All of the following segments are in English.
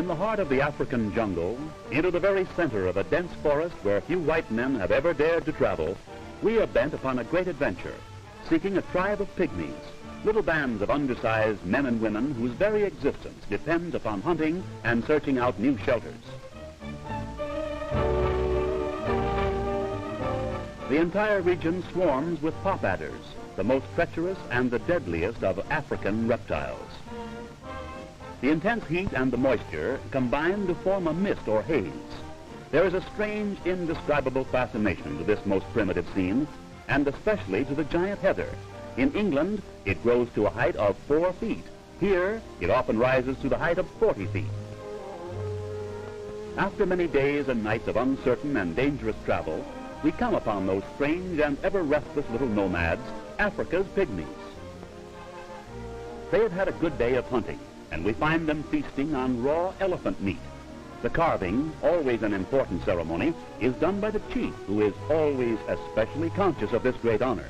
In the heart of the African jungle, into the very center of a dense forest where few white men have ever dared to travel, we are bent upon a great adventure, seeking a tribe of pygmies, little bands of undersized men and women whose very existence depends upon hunting and searching out new shelters. The entire region swarms with pop adders, the most treacherous and the deadliest of African reptiles. The intense heat and the moisture combine to form a mist or haze. There is a strange, indescribable fascination to this most primitive scene, and especially to the giant heather. In England, it grows to a height of 4 feet. Here, it often rises to the height of 40 feet. After many days and nights of uncertain and dangerous travel, we come upon those strange and ever-restless little nomads, Africa's pygmies. They have had a good day of hunting, and we find them feasting on raw elephant meat. The carving, always an important ceremony, is done by the chief, who is always especially conscious of this great honor.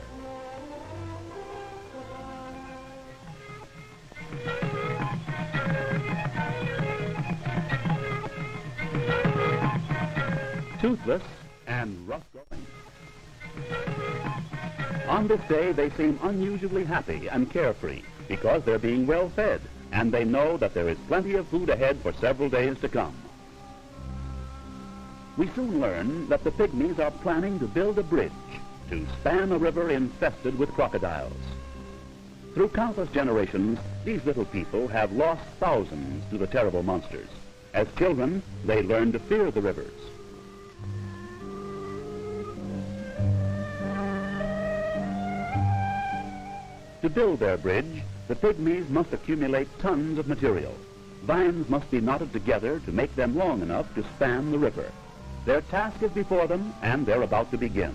Toothless and rough-going. On this day, they seem unusually happy and carefree because they're being well fed, and they know that there is plenty of food ahead for several days to come. We soon learn that the pygmies are planning to build a bridge to span a river infested with crocodiles. Through countless generations, these little people have lost thousands to the terrible monsters. As children, they learn to fear the rivers. To build their bridge, the pygmies must accumulate tons of material. Vines must be knotted together to make them long enough to span the river. Their task is before them, and they're about to begin.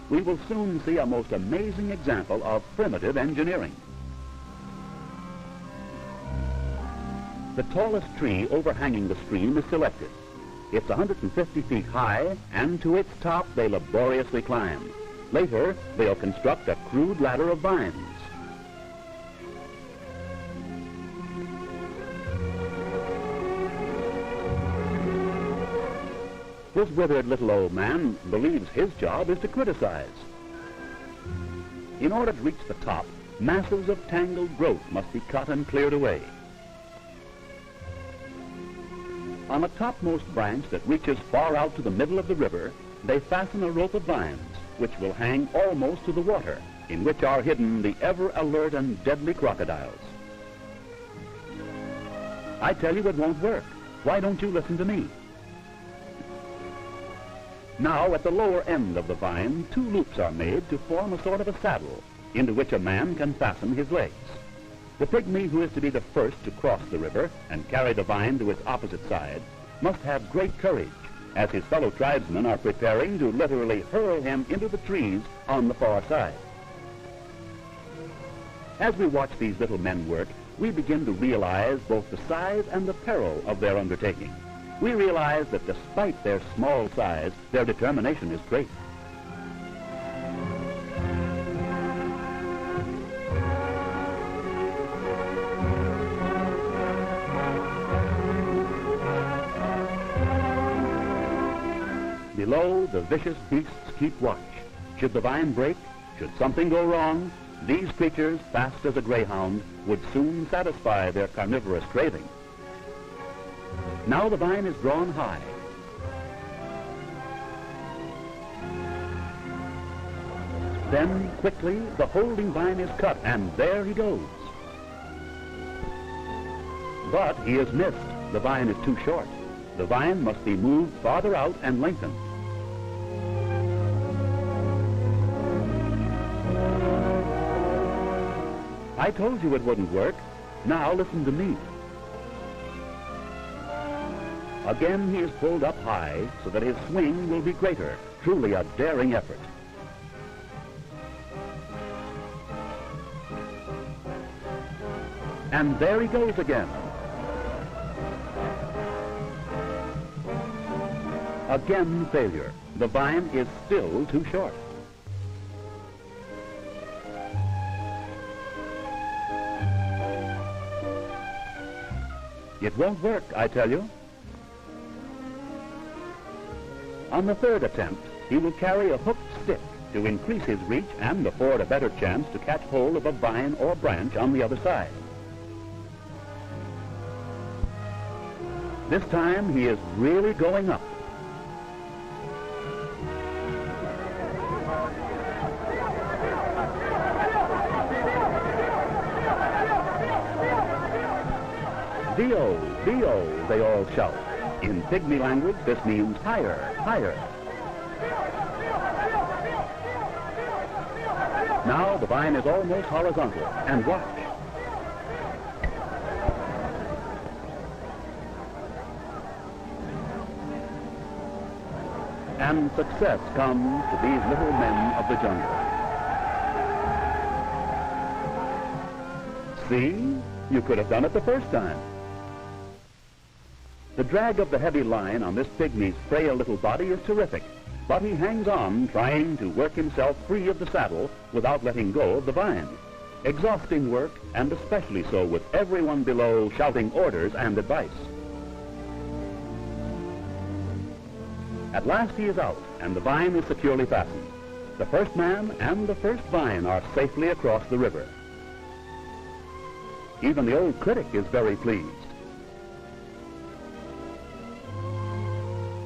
We will soon see a most amazing example of primitive engineering. The tallest tree overhanging the stream is selected. It's 150 feet high, and to its top they laboriously climb. Later, they'll construct a crude ladder of vines. This withered little old man believes his job is to criticize. In order to reach the top, masses of tangled growth must be cut and cleared away. On a topmost branch that reaches far out to the middle of the river, they fasten a rope of vines, which will hang almost to the water, in which are hidden the ever-alert and deadly crocodiles. I tell you it won't work. Why don't you listen to me? Now, at the lower end of the vine, 2 loops are made to form a sort of a saddle, into which a man can fasten his legs. The pygmy who is to be the first to cross the river and carry the vine to its opposite side must have great courage, as his fellow tribesmen are preparing to literally hurl him into the trees on the far side. As we watch these little men work, we begin to realize both the size and the peril of their undertaking. We realize that despite their small size, their determination is great. Below, the vicious beasts keep watch. Should the vine break, should something go wrong, these creatures, fast as a greyhound, would soon satisfy their carnivorous craving. Now the vine is drawn high. Then, quickly, the holding vine is cut, and there he goes. But he is missed. The vine is too short. The vine must be moved farther out and lengthened. I told you it wouldn't work. Now listen to me. Again he is pulled up high so that his swing will be greater. Truly a daring effort. And there he goes again. Again failure. The vine is still too short. It won't work, I tell you. On the third attempt, he will carry a hooked stick to increase his reach and afford a better chance to catch hold of a vine or branch on the other side. This time he is really going up. Dio, Dio, they all shout. In Pygmy language, this means higher, higher. Now the vine is almost horizontal, and watch. And success comes to these little men of the jungle. See? You could have done it the first time. The drag of the heavy line on this pygmy's frail little body is terrific, but he hangs on, trying to work himself free of the saddle without letting go of the vine. Exhausting work, and especially so with everyone below shouting orders and advice. At last he is out, and the vine is securely fastened. The first man and the first vine are safely across the river. Even the old critic is very pleased.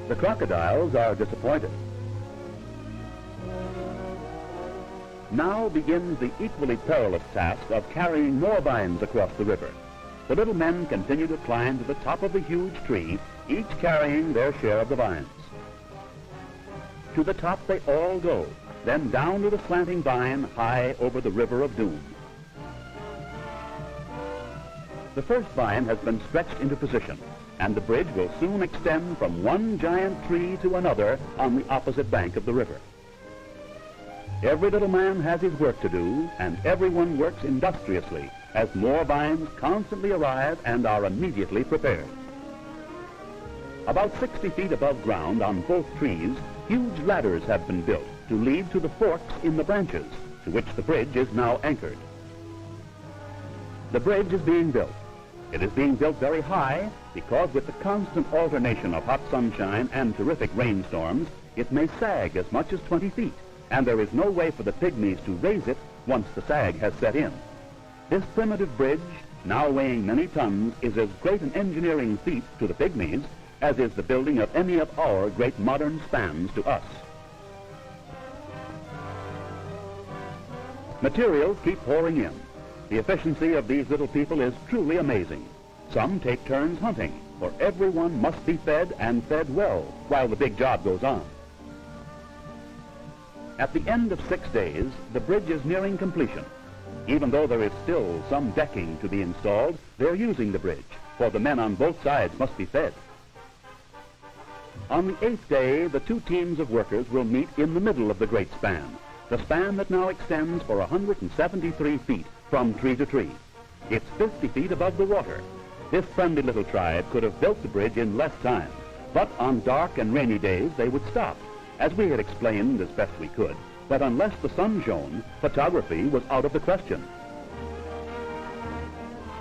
The crocodiles are disappointed. Now begins the equally perilous task of carrying more vines across the river. The little men continue to climb to the top of the huge tree, each carrying their share of the vines. To the top they all go, then down to the slanting vine high over the river of doom. The first vine has been stretched into position, and the bridge will soon extend from one giant tree to another on the opposite bank of the river. Every little man has his work to do, and everyone works industriously as more vines constantly arrive and are immediately prepared. About 60 feet above ground on both trees, huge ladders have been built to lead to the forks in the branches, to which the bridge is now anchored. The bridge is being built. It is being built very high because with the constant alternation of hot sunshine and terrific rainstorms, it may sag as much as 20 feet, and there is no way for the pygmies to raise it once the sag has set in. This primitive bridge, now weighing many tons, is as great an engineering feat to the pygmies as is the building of any of our great modern spans to us. Materials keep pouring in. The efficiency of these little people is truly amazing. Some take turns hunting, for everyone must be fed and fed well while the big job goes on. At the end of 6 days, the bridge is nearing completion. Even though there is still some decking to be installed, they're using the bridge, for the men on both sides must be fed. On the 8th day, the two teams of workers will meet in the middle of the great span, the span that now extends for 173 feet from tree to tree. It's 50 feet above the water. This friendly little tribe could have built the bridge in less time, but on dark and rainy days they would stop, as we had explained as best we could, that unless the sun shone, photography was out of the question.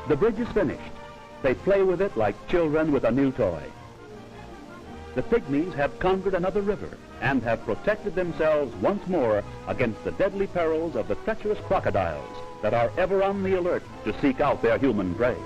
The bridge is finished. They play with it like children with a new toy. The pygmies have conquered another river and have protected themselves once more against the deadly perils of the treacherous crocodiles that are ever on the alert to seek out their human prey.